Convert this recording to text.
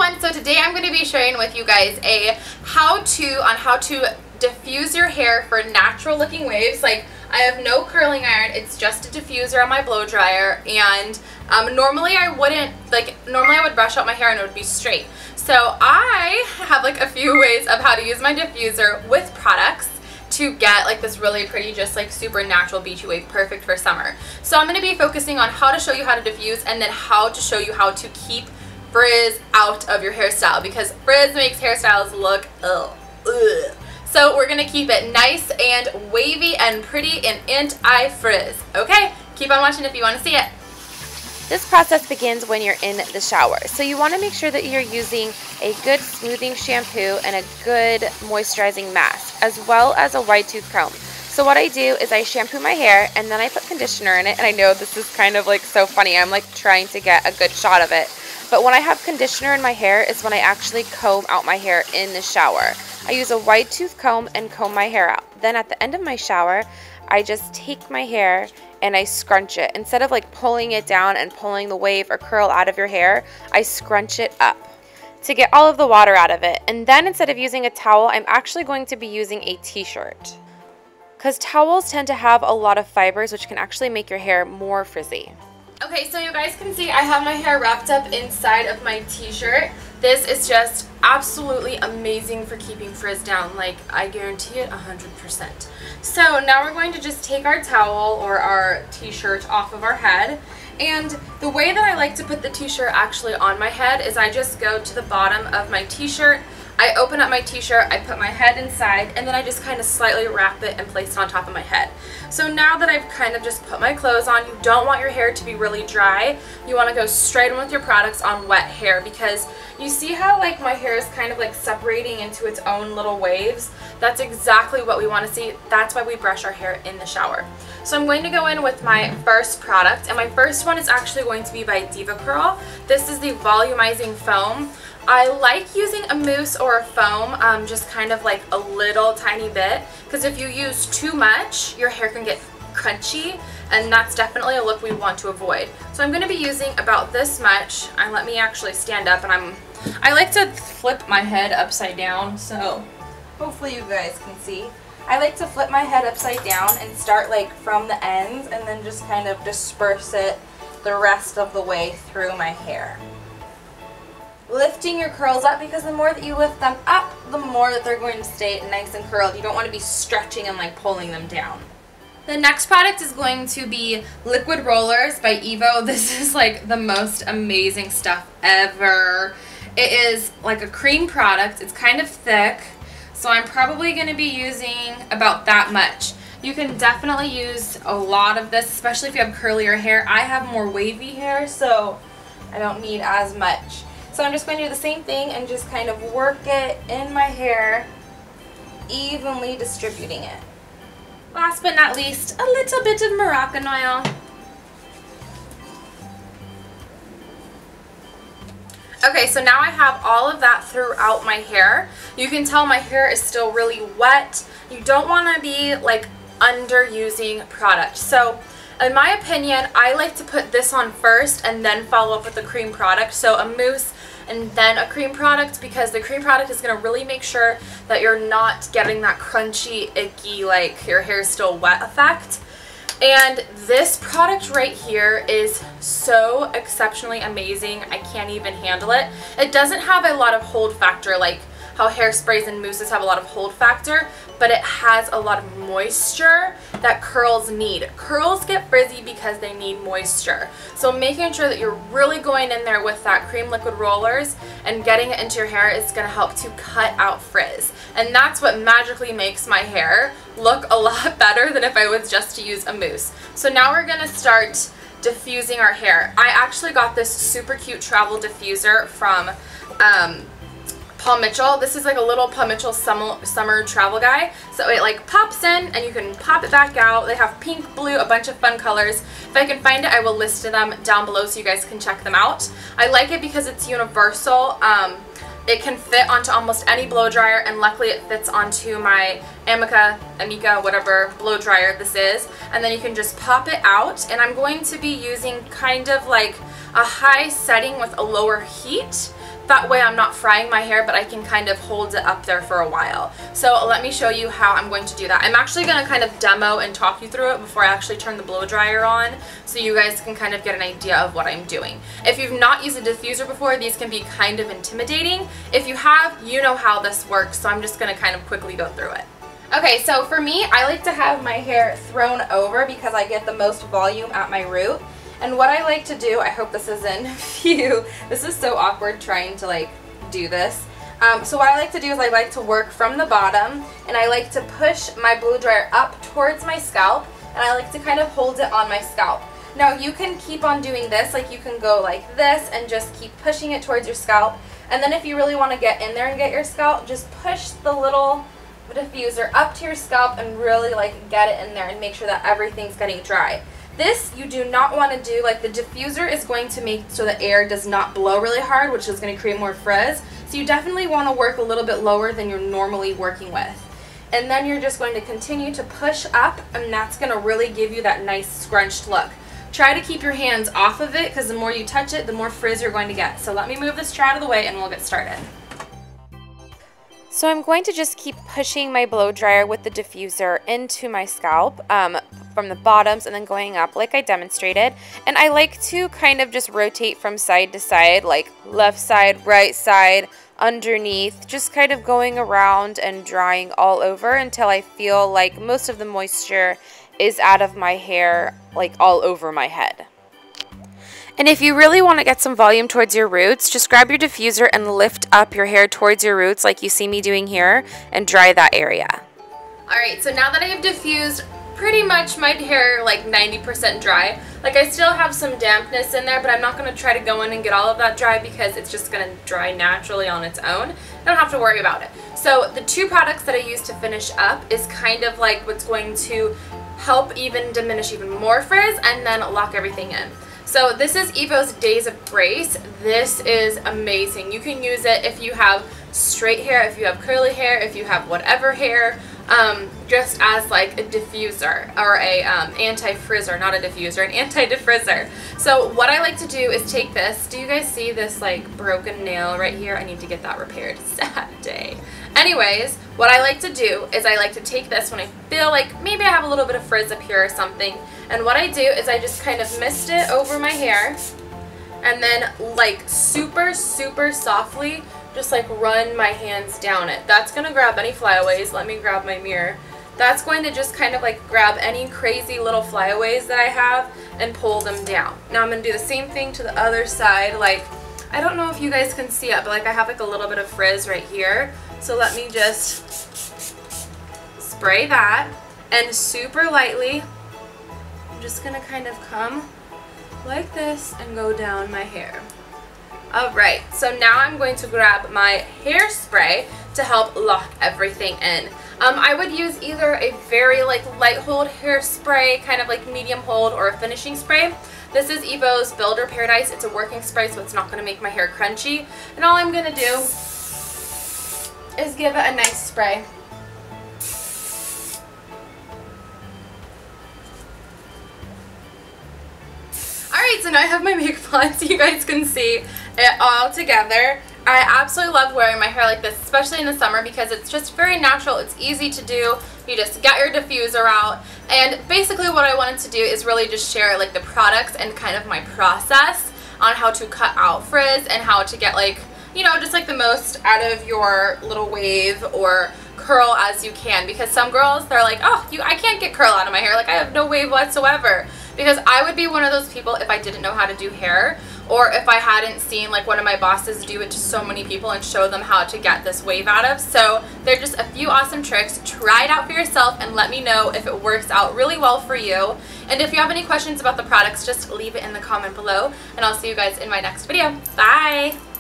everyone, so today I'm going to be sharing with you guys a how-to on how to diffuse your hair for natural looking waves. Like, I have no curling iron, it's just a diffuser on my blow dryer, and normally I would brush out my hair and it would be straight. So I have like a few ways of how to use my diffuser with products to get like this really pretty, just like super natural beachy wave, perfect for summer. So I'm going to be focusing on how to show you how to diffuse, and then how to show you how to keep frizz out of your hairstyle, because frizz makes hairstyles look ugh. So we're going to keep it nice and wavy and pretty and anti-frizz. Okay, keep on watching if you want to see it. This process begins when you're in the shower. So you want to make sure that you're using a good smoothing shampoo and a good moisturizing mask, as well as a wide tooth comb. So what I do is I shampoo my hair and then I put conditioner in it, and I know this is kind of like so funny, I'm like trying to get a good shot of it. But when I have conditioner in my hair is when I actually comb out my hair in the shower. I use a wide tooth comb and comb my hair out. Then at the end of my shower, I just take my hair and I scrunch it. Instead of like pulling it down and pulling the wave or curl out of your hair, I scrunch it up to get all of the water out of it. And then instead of using a towel, I'm actually going to be using a t-shirt, because towels tend to have a lot of fibers, which can actually make your hair more frizzy. Okay, so you guys can see I have my hair wrapped up inside of my t-shirt. This is just absolutely amazing for keeping frizz down. Like, I guarantee it 100%. So now we're going to just take our towel or our t-shirt off of our head. And the way that I like to put the t-shirt actually on my head is I just go to the bottom of my t-shirt, I open up my t-shirt, I put my head inside, and then I just kind of slightly wrap it and place it on top of my head. So now that I've kind of just put my clothes on, you don't want your hair to be really dry. You want to go straight in with your products on wet hair, because you see how like my hair is kind of like separating into its own little waves? That's exactly what we want to see. That's why we brush our hair in the shower. So I'm going to go in with my first product, and my first one is actually going to be by DevaCurl. This is the Volumizing Foam. I like using a mousse or a foam, just kind of like a little tiny bit, because if you use too much, your hair can get crunchy, and that's definitely a look we want to avoid. So I'm going to be using about this much. Let me actually stand up, and I like to flip my head upside down, so hopefully you guys can see. I like to flip my head upside down and start like from the ends, and then just kind of disperse it the rest of the way through my hair. Lifting your curls up, because the more that you lift them up, the more that they're going to stay nice and curled. You don't want to be stretching and like pulling them down. The next product is going to be Liquid Rollers by EVO. This is like the most amazing stuff ever. It is like a cream product. It's kind of thick, so I'm probably going to be using about that much. You can definitely use a lot of this, especially if you have curlier hair. I have more wavy hair, so I don't need as much. So I'm just going to do the same thing and just kind of work it in my hair, evenly distributing it. Last but not least, a little bit of Moroccan oil. Okay, so now I have all of that throughout my hair. You can tell my hair is still really wet. You don't want to be like underusing product. So in my opinion, I like to put this on first and then follow up with the cream product. So a mousse and then a cream product, because the cream product is going to really make sure that you're not getting that crunchy, icky, like your hair is still wet effect. And this product right here is so exceptionally amazing. I can't even handle it. It doesn't have a lot of hold factor like how hairsprays and mousses have a lot of hold factor, but it has a lot of moisture that curls need. Curls get frizzy because they need moisture. So making sure that you're really going in there with that cream liquid rollers and getting it into your hair is going to help to cut out frizz. And that's what magically makes my hair look a lot better than if I was just to use a mousse. So now we're going to start diffusing our hair. I actually got this super cute travel diffuser from Paul Mitchell. This is like a little Paul Mitchell summer travel guy. So it like pops in and you can pop it back out. They have pink, blue, a bunch of fun colors. If I can find it, I will list them down below so you guys can check them out. I like it because it's universal. It can fit onto almost any blow dryer, and luckily it fits onto my Amica, whatever blow dryer this is. And then you can just pop it out, and I'm going to be using kind of like a high setting with a lower heat. That way I'm not frying my hair, but I can kind of hold it up there for a while. So let me show you how I'm going to do that. I'm actually going to kind of demo and talk you through it before I actually turn the blow dryer on, so you guys can kind of get an idea of what I'm doing. If you've not used a diffuser before, these can be kind of intimidating. If you have, you know how this works, so I'm just going to kind of quickly go through it. Okay, so for me, I like to have my hair thrown over because I get the most volume at my root. And what I like to do, I hope this isn't view, this is so awkward trying to like do this. So what I like to do is I like to work from the bottom, and I like to push my blow dryer up towards my scalp, and I like to kind of hold it on my scalp. Now you can keep on doing this, like you can go like this and just keep pushing it towards your scalp. And then if you really want to get in there and get your scalp, just push the little diffuser up to your scalp and really like get it in there and make sure that everything's getting dry. This you do not want to do, like the diffuser is going to make so the air does not blow really hard, which is going to create more frizz. So you definitely want to work a little bit lower than you're normally working with. And then you're just going to continue to push up, and that's going to really give you that nice scrunched look. Try to keep your hands off of it, because the more you touch it, the more frizz you're going to get. So let me move this tray out of the way and we'll get started. So I'm going to just keep pushing my blow dryer with the diffuser into my scalp from the bottoms and then going up like I demonstrated. And I like to kind of just rotate from side to side, like left side, right side, underneath, just kind of going around and drying all over until I feel like most of the moisture is out of my hair, like all over my head. And if you really want to get some volume towards your roots, just grab your diffuser and lift up your hair towards your roots like you see me doing here and dry that area. Alright, so now that I have diffused pretty much my hair like 90% dry, like I still have some dampness in there, but I'm not going to try to go in and get all of that dry because it's just going to dry naturally on its own. I don't have to worry about it. So the two products that I use to finish up is kind of like what's going to help even diminish even more frizz and then lock everything in. So this is EVO's Days of Grace. This is amazing. You can use it if you have straight hair, if you have curly hair, if you have whatever hair, just as like a diffuser or a anti-frizzer, not a diffuser, an anti-defrizzer. So what I like to do is take this. Do you guys see this like broken nail right here? I need to get that repaired. Sad day. Anyways, what I like to do is I like to take this when I feel like maybe I have a little bit of frizz up here or something. And what I do is I just kind of mist it over my hair and then like super, super softly just like run my hands down it. That's going to grab any flyaways. Let me grab my mirror. That's going to just kind of like grab any crazy little flyaways that I have and pull them down. Now I'm going to do the same thing to the other side. Like, I don't know if you guys can see it, but like I have like a little bit of frizz right here. So let me just spray that, and super lightly I'm just going to kind of come like this and go down my hair. Alright, so now I'm going to grab my hairspray to help lock everything in. I would use either a very like light hold hairspray, kind of like medium hold, or a finishing spray. This is EVO's Builder Paradise. It's a working spray, so it's not going to make my hair crunchy. And all I'm going to do is give it a nice spray. Alright, so now I have my makeup on so you guys can see it all together. I absolutely love wearing my hair like this, especially in the summer, because it's just very natural. It's easy to do. You just get your diffuser out. And basically what I wanted to do is really just share like the products and kind of my process on how to cut out frizz and how to get like, you know, just like the most out of your little wave or curl as you can. Because some girls, they're like, oh, I can't get curl out of my hair. Like I have no wave whatsoever. Because I would be one of those people if I didn't know how to do hair, or if I hadn't seen like one of my bosses do it to so many people and show them how to get this wave out of. So they're just a few awesome tricks. Try it out for yourself and let me know if it works out really well for you. And if you have any questions about the products, just leave it in the comment below, and I'll see you guys in my next video. Bye!